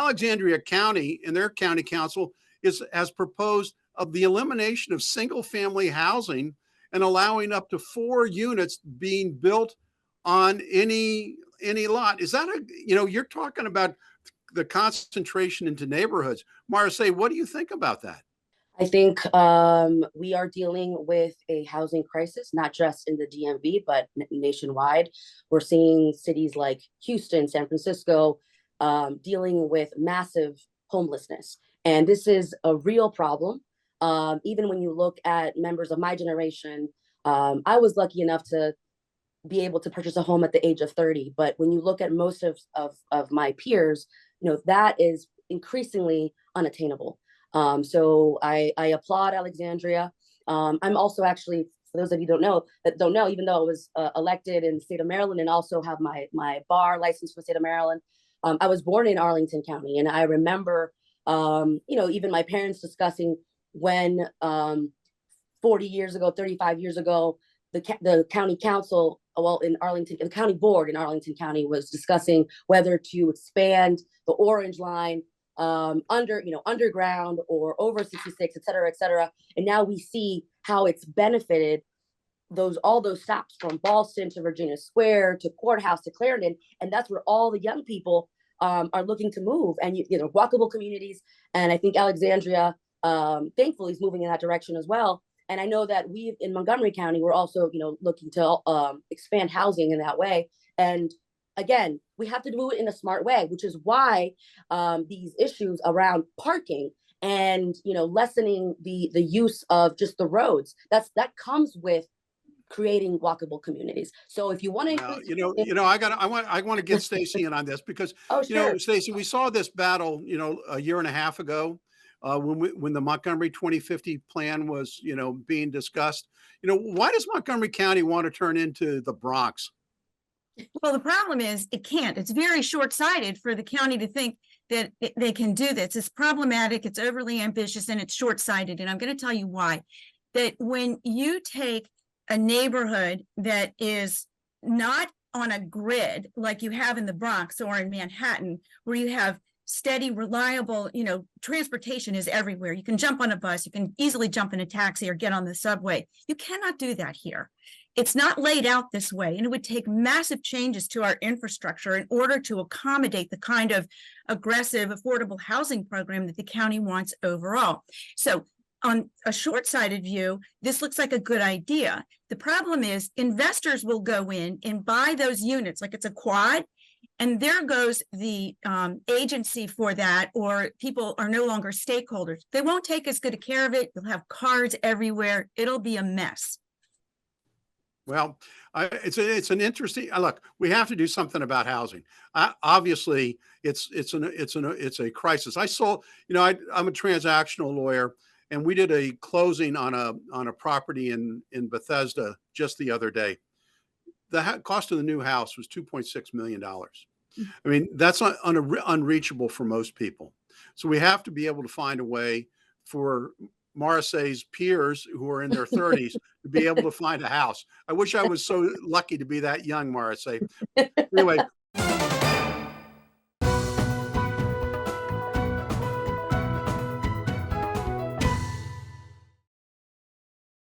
Alexandria County and their county council has proposed of the elimination of single family housing and allowing up to 4 units being built on any lot. Is that you're talking about the concentration into neighborhoods. Maricé, what do you think about that? I think we are dealing with a housing crisis, not just in the DMV, but nationwide. We're seeing cities like Houston, San Francisco, dealing with massive homelessness. And this is a real problem. Even when you look at members of my generation, I was lucky enough to be able to purchase a home at the age of 30. But when you look at most of my peers, that is increasingly unattainable. So I applaud Alexandria. I'm also actually, for those of you that don't know, even though I was elected in the state of Maryland and also have my bar license for the state of Maryland, I was born in Arlington County. And I remember, even my parents discussing when 40 years ago, 35 years ago, the county council, in Arlington, the county board in Arlington County was discussing whether to expand the Orange Line underground or over 66, et cetera, et cetera. And now we see how it's benefited all those stops from Ballston to Virginia Square to Courthouse to Clarendon. And that's where all the young people are looking to move, and walkable communities. And I think Alexandria, thankfully, is moving in that direction as well. And I know that we in Montgomery County, we're also, looking to expand housing in that way. And again, we have to do it in a smart way, which is why these issues around parking and, lessening the use of just the roads, that comes with creating walkable communities. So if you want to, I want to get Stacey in on this because, sure. Stacey, we saw this battle, a year and a half ago. When the Montgomery 2050 plan was, being discussed, why does Montgomery County want to turn into the Bronx? Well, the problem is it can't. It's very short-sighted for the county to think that they can do this. It's problematic, it's overly ambitious, and it's short-sighted. And I'm going to tell you why. That when you take a neighborhood that is not on a grid like you have in the Bronx or in Manhattan, where you have steady, reliable, transportation is everywhere. You can jump on a bus, you can easily jump in a taxi or get on the subway. You cannot do that here. It's not laid out this way, and it would take massive changes to our infrastructure in order to accommodate the kind of aggressive, affordable housing program that the county wants overall. So on a short-sighted view, this looks like a good idea. The problem is investors will go in and buy those units like it's a quad, and there goes the agency for that, or people are no longer stakeholders. They won't take as good a care of it. You'll have cars everywhere. It'll be a mess. Well, it's an interesting look. We have to do something about housing. Obviously, it's a crisis. I saw, I'm a transactional lawyer, and we did a closing on a property in Bethesda just the other day. The cost of the new house was $2.6 million. I mean, that's not unreachable for most people. So we have to be able to find a way for Maricé's peers who are in their 30s to be able to find a house. I wish I was so lucky to be that young, Maricé. Anyway.